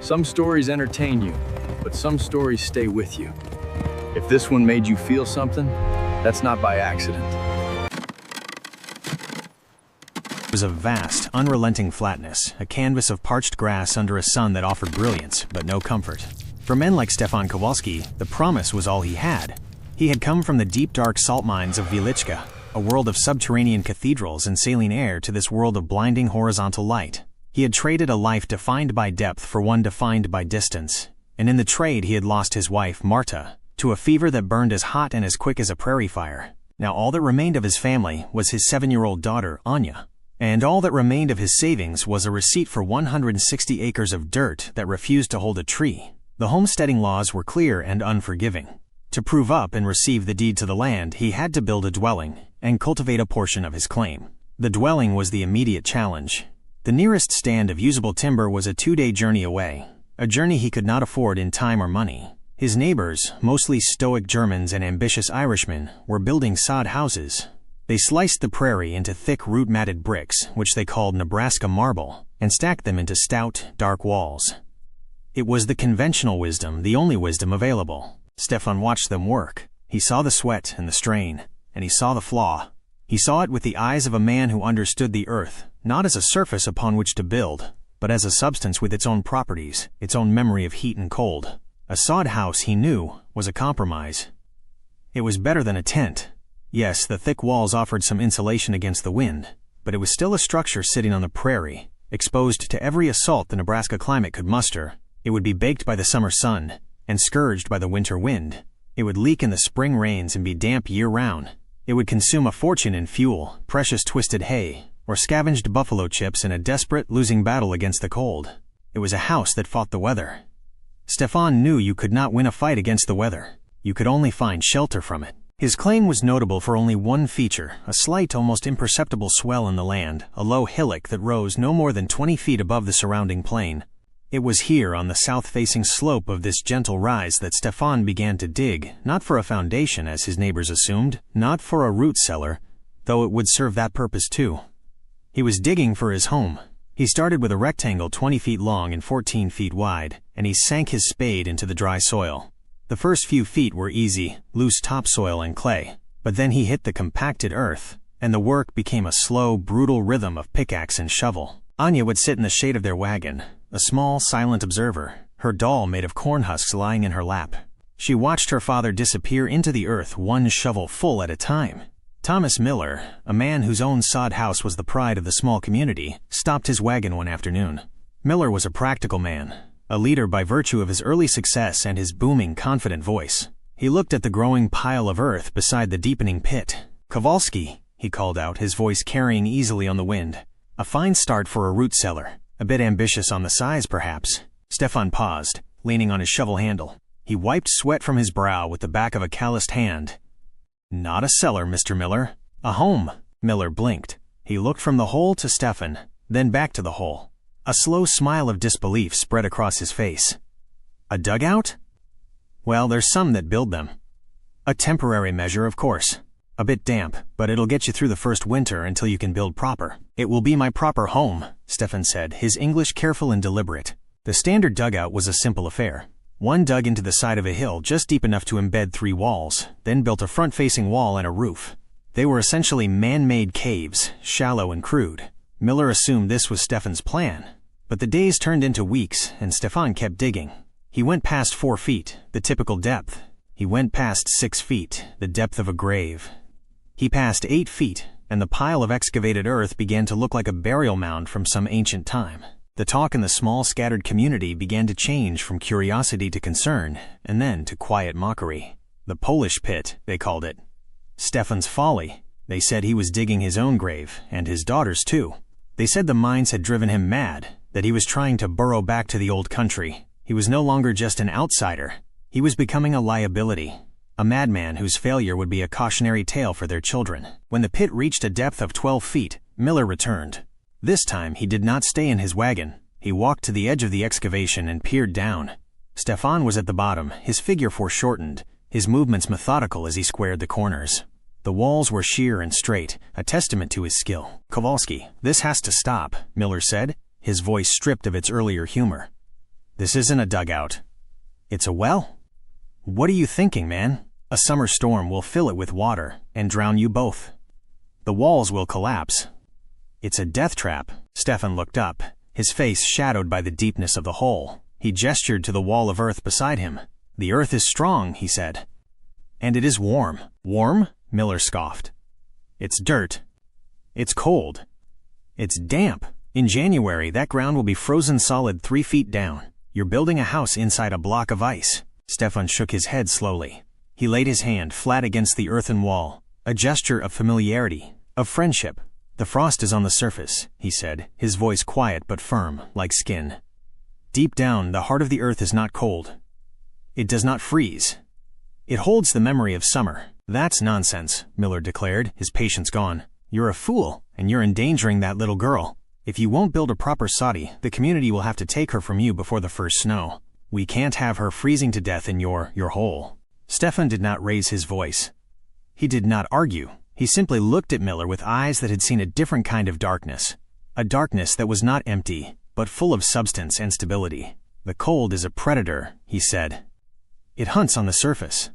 Some stories entertain you, but some stories stay with you. If this one made you feel something, that's not by accident. It was a vast, unrelenting flatness, a canvas of parched grass under a sun that offered brilliance, but no comfort. For men like Stefan Kowalski, the promise was all he had. He had come from the deep dark salt mines of Wieliczka, a world of subterranean cathedrals and saline air, to this world of blinding horizontal light. He had traded a life defined by depth for one defined by distance, and in the trade he had lost his wife, Marta, to a fever that burned as hot and as quick as a prairie fire. Now all that remained of his family was his 7-year-old daughter, Anya. And all that remained of his savings was a receipt for 160 acres of dirt that refused to hold a tree. The homesteading laws were clear and unforgiving. To prove up and receive the deed to the land, he had to build a dwelling and cultivate a portion of his claim. The dwelling was the immediate challenge. The nearest stand of usable timber was a 2-day journey away, a journey he could not afford in time or money. His neighbors, mostly stoic Germans and ambitious Irishmen, were building sod houses. They sliced the prairie into thick root-matted bricks, which they called Nebraska marble, and stacked them into stout, dark walls. It was the conventional wisdom, the only wisdom available. Stefan watched them work. He saw the sweat and the strain, and he saw the flaw. He saw it with the eyes of a man who understood the earth, not as a surface upon which to build, but as a substance with its own properties, its own memory of heat and cold. A sod house, he knew, was a compromise. It was better than a tent. Yes, the thick walls offered some insulation against the wind, but it was still a structure sitting on the prairie, exposed to every assault the Nebraska climate could muster. It would be baked by the summer sun and scourged by the winter wind. It would leak in the spring rains and be damp year-round. It would consume a fortune in fuel, precious twisted hay, or scavenged buffalo chips in a desperate, losing battle against the cold. It was a house that fought the weather. Stefan knew you could not win a fight against the weather. You could only find shelter from it. His claim was notable for only one feature, a slight, almost imperceptible swell in the land, a low hillock that rose no more than 20 feet above the surrounding plain. It was here, on the south-facing slope of this gentle rise, that Stefan began to dig, not for a foundation, as his neighbors assumed, not for a root cellar, though it would serve that purpose too. He was digging for his home. He started with a rectangle 20 feet long and 14 feet wide, and he sank his spade into the dry soil. The first few feet were easy, loose topsoil and clay, but then he hit the compacted earth, and the work became a slow, brutal rhythm of pickaxe and shovel. Anya would sit in the shade of their wagon, a small, silent observer, her doll made of corn husks lying in her lap. She watched her father disappear into the earth one shovel full at a time. Thomas Miller, a man whose own sod house was the pride of the small community, stopped his wagon one afternoon. Miller was a practical man, a leader by virtue of his early success and his booming, confident voice. He looked at the growing pile of earth beside the deepening pit. "Kowalski," he called out, his voice carrying easily on the wind. "A fine start for a root cellar. A bit ambitious on the size, perhaps." Stefan paused, leaning on his shovel handle. He wiped sweat from his brow with the back of a calloused hand. "Not a cellar, Mr. Miller. A home." Miller blinked. He looked from the hole to Stefan, then back to the hole. A slow smile of disbelief spread across his face. "A dugout? Well, there's some that build them. A temporary measure, of course. A bit damp, but it'll get you through the first winter until you can build proper." "It will be my proper home," Stefan said, his English careful and deliberate. The standard dugout was a simple affair. One dug into the side of a hill just deep enough to embed 3 walls, then built a front-facing wall and a roof. They were essentially man-made caves, shallow and crude. Miller assumed this was Stefan's plan. But the days turned into weeks, and Stefan kept digging. He went past 4 feet, the typical depth. He went past 6 feet, the depth of a grave. He passed 8 feet, and the pile of excavated earth began to look like a burial mound from some ancient time. The talk in the small, scattered community began to change from curiosity to concern, and then to quiet mockery. The Polish pit, they called it. Stefan's folly. They said he was digging his own grave, and his daughter's too. They said the mines had driven him mad, that he was trying to burrow back to the old country. He was no longer just an outsider. He was becoming a liability, a madman whose failure would be a cautionary tale for their children. When the pit reached a depth of 12 feet, Miller returned. This time he did not stay in his wagon. He walked to the edge of the excavation and peered down. Stefan was at the bottom, his figure foreshortened, his movements methodical as he squared the corners. The walls were sheer and straight, a testament to his skill. "Kowalski, this has to stop," Miller said, his voice stripped of its earlier humor. This isn't a dugout. It's a well? What are you thinking, man? A summer storm will fill it with water and drown you both. The walls will collapse. It's a death trap. Stefan looked up, his face shadowed by the deepness of the hole. He gestured to the wall of earth beside him. The earth is strong, he said. And it is warm. Warm? Miller scoffed. It's dirt. It's cold. It's damp. In January, that ground will be frozen solid 3 feet down. You're building a house inside a block of ice. Stefan shook his head slowly. He laid his hand flat against the earthen wall, a gesture of familiarity, of friendship. The frost is on the surface, he said, his voice quiet but firm, like skin. Deep down, the heart of the earth is not cold. It does not freeze. It holds the memory of summer. That's nonsense, Miller declared, his patience gone. You're a fool, and you're endangering that little girl. If you won't build a proper soddy, the community will have to take her from you before the first snow. We can't have her freezing to death in your hole. Stefan did not raise his voice. He did not argue. He simply looked at Miller with eyes that had seen a different kind of darkness. A darkness that was not empty, but full of substance and stability. The cold is a predator, he said. It hunts on the surface.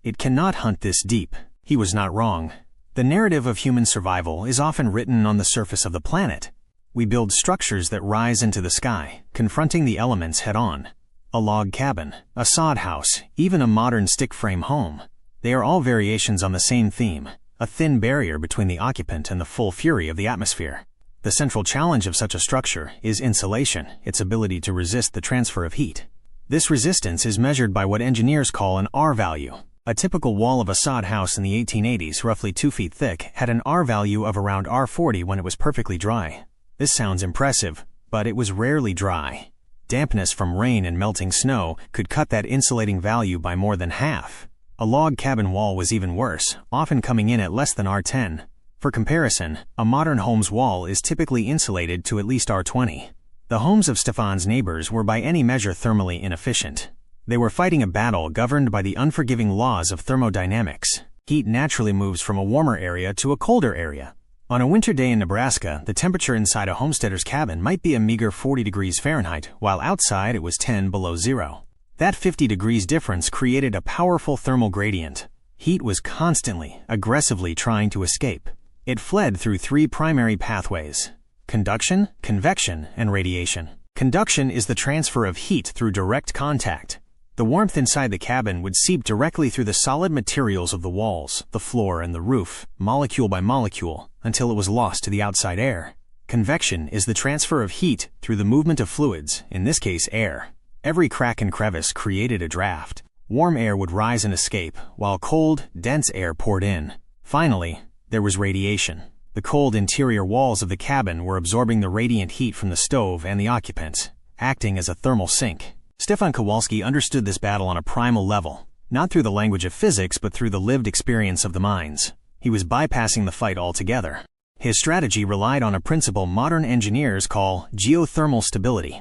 It cannot hunt this deep. He was not wrong. The narrative of human survival is often written on the surface of the planet. We build structures that rise into the sky, confronting the elements head-on. A log cabin, a sod house, even a modern stick-frame home. They are all variations on the same theme, a thin barrier between the occupant and the full fury of the atmosphere. The central challenge of such a structure is insulation, its ability to resist the transfer of heat. This resistance is measured by what engineers call an R value. A typical wall of a sod house in the 1880s, roughly 2 feet thick, had an R value of around R40 when it was perfectly dry. This sounds impressive, but it was rarely dry. Dampness from rain and melting snow could cut that insulating value by more than half. A log cabin wall was even worse, often coming in at less than R10. For comparison, a modern home's wall is typically insulated to at least R20. The homes of Stefan's neighbors were by any measure thermally inefficient. They were fighting a battle governed by the unforgiving laws of thermodynamics. Heat naturally moves from a warmer area to a colder area. On a winter day in Nebraska, the temperature inside a homesteader's cabin might be a meager 40 degrees Fahrenheit, while outside it was 10 below zero. That 50 degrees difference created a powerful thermal gradient. Heat was constantly, aggressively trying to escape. It fled through 3 primary pathways: conduction, convection, and radiation. Conduction is the transfer of heat through direct contact. The warmth inside the cabin would seep directly through the solid materials of the walls, the floor, and the roof, molecule by molecule, until it was lost to the outside air. Convection is the transfer of heat through the movement of fluids, in this case air. Every crack and crevice created a draft. Warm air would rise and escape, while cold, dense air poured in. Finally, there was radiation. The cold interior walls of the cabin were absorbing the radiant heat from the stove and the occupants, acting as a thermal sink. Stefan Kowalski understood this battle on a primal level, not through the language of physics but through the lived experience of the mines. He was bypassing the fight altogether. His strategy relied on a principle modern engineers call geothermal stability.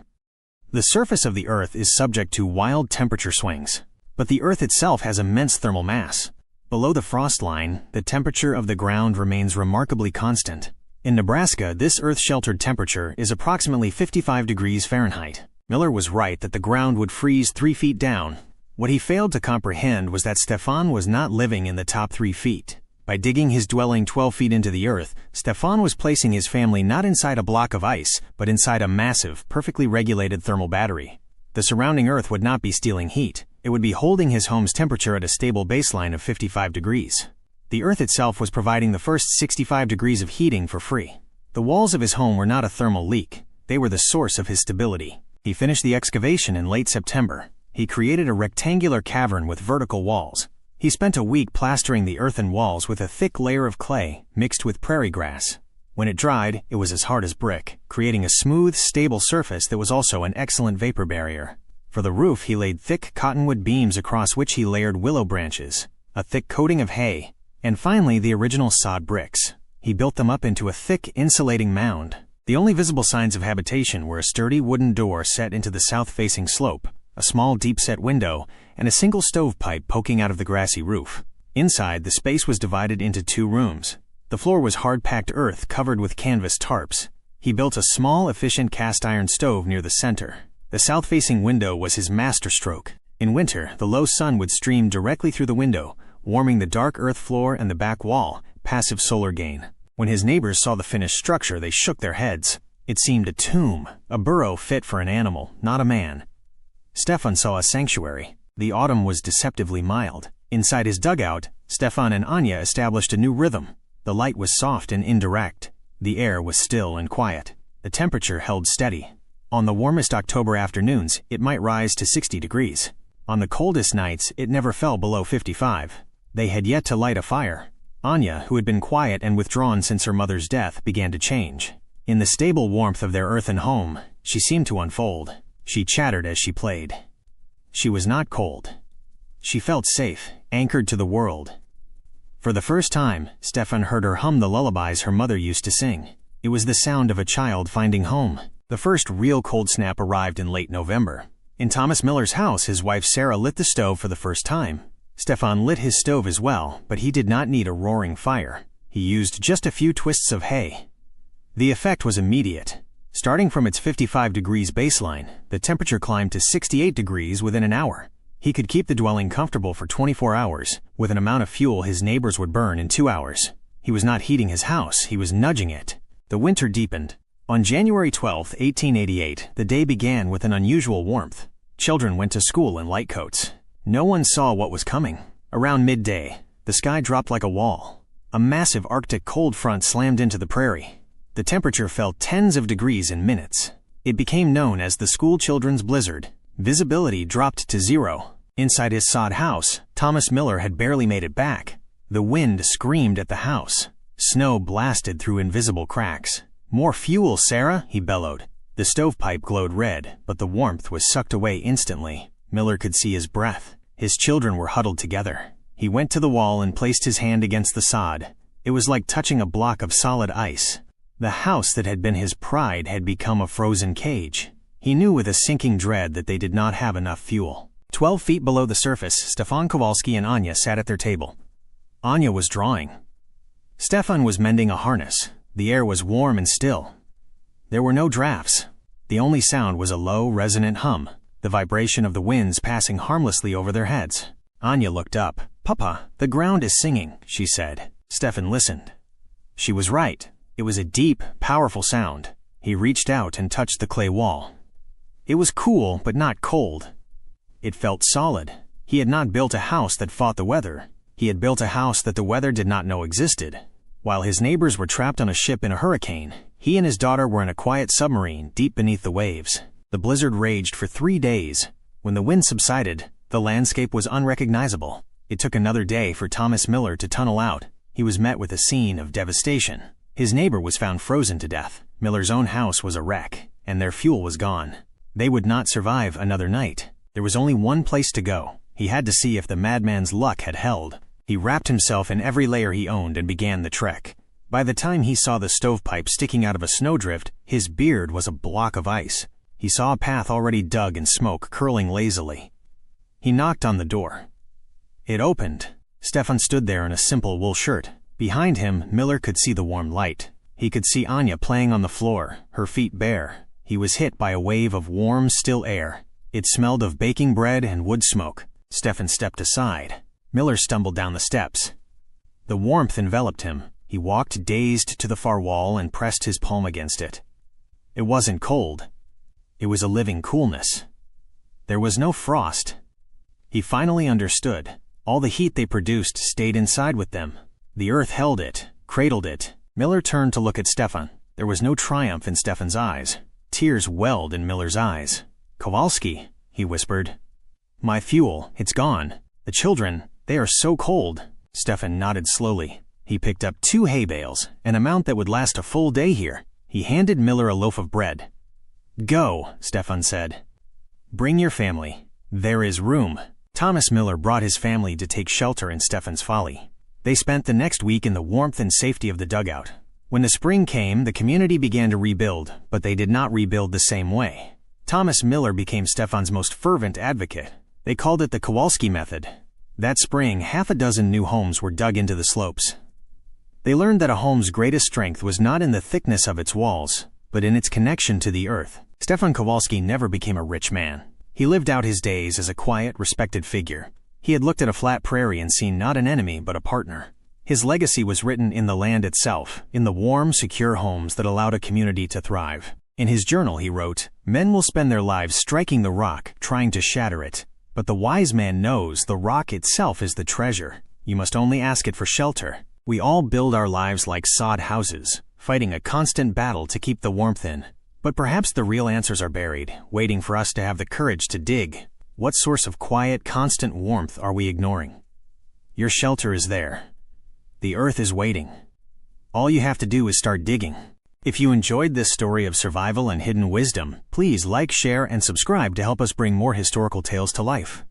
The surface of the Earth is subject to wild temperature swings, but the Earth itself has immense thermal mass. Below the frost line, the temperature of the ground remains remarkably constant. In Nebraska, this Earth-sheltered temperature is approximately 55 degrees Fahrenheit. Miller was right that the ground would freeze 3 feet down. What he failed to comprehend was that Stefan was not living in the top 3 feet. By digging his dwelling 12 feet into the earth, Stefan was placing his family not inside a block of ice, but inside a massive, perfectly regulated thermal battery. The surrounding earth would not be stealing heat. It would be holding his home's temperature at a stable baseline of 55 degrees. The earth itself was providing the first 65 degrees of heating for free. The walls of his home were not a thermal leak. They were the source of his stability. He finished the excavation in late September. He created a rectangular cavern with vertical walls. He spent a week plastering the earthen walls with a thick layer of clay mixed with prairie grass. When it dried, it was as hard as brick, creating a smooth, stable surface that was also an excellent vapor barrier. For the roof, he laid thick cottonwood beams across which he layered willow branches, a thick coating of hay, and finally the original sod bricks. He built them up into a thick, insulating mound. The only visible signs of habitation were a sturdy wooden door set into the south-facing slope, a small deep-set window, and a single stovepipe poking out of the grassy roof. Inside, the space was divided into 2 rooms. The floor was hard-packed earth covered with canvas tarps. He built a small, efficient cast-iron stove near the center. The south-facing window was his masterstroke. In winter, the low sun would stream directly through the window, warming the dark earth floor and the back wall, passive solar gain. When his neighbors saw the finished structure, they shook their heads. It seemed a tomb, a burrow fit for an animal, not a man. Stefan saw a sanctuary. The autumn was deceptively mild. Inside his dugout, Stefan and Anya established a new rhythm. The light was soft and indirect. The air was still and quiet. The temperature held steady. On the warmest October afternoons, it might rise to 60 degrees. On the coldest nights, it never fell below 55. They had yet to light a fire. Anya, who had been quiet and withdrawn since her mother's death, began to change. In the stable warmth of their earthen home, she seemed to unfold. She chattered as she played. She was not cold. She felt safe, anchored to the world. For the first time, Stefan heard her hum the lullabies her mother used to sing. It was the sound of a child finding home. The first real cold snap arrived in late November. In Thomas Miller's house, his wife Sarah lit the stove for the first time. Stefan lit his stove as well, but he did not need a roaring fire. He used just a few twists of hay. The effect was immediate. Starting from its 55 degrees baseline, the temperature climbed to 68 degrees within an hour. He could keep the dwelling comfortable for 24 hours, with an amount of fuel his neighbors would burn in 2 hours. He was not heating his house, he was nudging it. The winter deepened. On January 12, 1888, the day began with an unusual warmth. Children went to school in light coats. No one saw what was coming. Around midday, the sky dropped like a wall. A massive Arctic cold front slammed into the prairie. The temperature fell tens of degrees in minutes. It became known as the school children's blizzard. Visibility dropped to zero. Inside his sod house, Thomas Miller had barely made it back. The wind screamed at the house. Snow blasted through invisible cracks. "More fuel, Sarah," he bellowed. The stovepipe glowed red, but the warmth was sucked away instantly. Miller could see his breath. His children were huddled together. He went to the wall and placed his hand against the sod. It was like touching a block of solid ice. The house that had been his pride had become a frozen cage. He knew with a sinking dread that they did not have enough fuel. 12 feet below the surface, Stefan Kowalski and Anya sat at their table. Anya was drawing. Stefan was mending a harness. The air was warm and still. There were no drafts. The only sound was a low, resonant hum, the vibration of the winds passing harmlessly over their heads. Anya looked up. "Papa, the ground is singing," she said. Stefan listened. She was right. It was a deep, powerful sound. He reached out and touched the clay wall. It was cool, but not cold. It felt solid. He had not built a house that fought the weather. He had built a house that the weather did not know existed. While his neighbors were trapped on a ship in a hurricane, he and his daughter were in a quiet submarine deep beneath the waves. The blizzard raged for 3 days. When the wind subsided, the landscape was unrecognizable. It took another day for Thomas Miller to tunnel out. He was met with a scene of devastation. His neighbor was found frozen to death. Miller's own house was a wreck, and their fuel was gone. They would not survive another night. There was only one place to go. He had to see if the madman's luck had held. He wrapped himself in every layer he owned and began the trek. By the time he saw the stovepipe sticking out of a snowdrift, his beard was a block of ice. He saw a path already dug in smoke curling lazily. He knocked on the door. It opened. Stefan stood there in a simple wool shirt. Behind him, Miller could see the warm light. He could see Anya playing on the floor, her feet bare. He was hit by a wave of warm, still air. It smelled of baking bread and wood smoke. Stefan stepped aside. Miller stumbled down the steps. The warmth enveloped him. He walked dazed to the far wall and pressed his palm against it. It wasn't cold. It was a living coolness. There was no frost. He finally understood. All the heat they produced stayed inside with them. The earth held it, cradled it. Miller turned to look at Stefan. There was no triumph in Stefan's eyes. Tears welled in Miller's eyes. "Kowalski," he whispered. "My fuel, it's gone. The children, they are so cold." Stefan nodded slowly. He picked up 2 hay bales, an amount that would last a full day here. He handed Miller a loaf of bread. "Go," Stefan said. "Bring your family. There is room." Thomas Miller brought his family to take shelter in Stefan's folly. They spent the next week in the warmth and safety of the dugout. When the spring came, the community began to rebuild, but they did not rebuild the same way. Thomas Miller became Stefan's most fervent advocate. They called it the Kowalski method. That spring, 6 new homes were dug into the slopes. They learned that a home's greatest strength was not in the thickness of its walls, but in its connection to the earth. Stefan Kowalski never became a rich man. He lived out his days as a quiet, respected figure. He had looked at a flat prairie and seen not an enemy but a partner. His legacy was written in the land itself, in the warm, secure homes that allowed a community to thrive. In his journal he wrote, "Men will spend their lives striking the rock, trying to shatter it. But the wise man knows the rock itself is the treasure. You must only ask it for shelter." We all build our lives like sod houses, fighting a constant battle to keep the warmth in. But perhaps the real answers are buried, waiting for us to have the courage to dig. What source of quiet, constant warmth are we ignoring? Your shelter is there. The earth is waiting. All you have to do is start digging. If you enjoyed this story of survival and hidden wisdom, please like, share, and subscribe to help us bring more historical tales to life.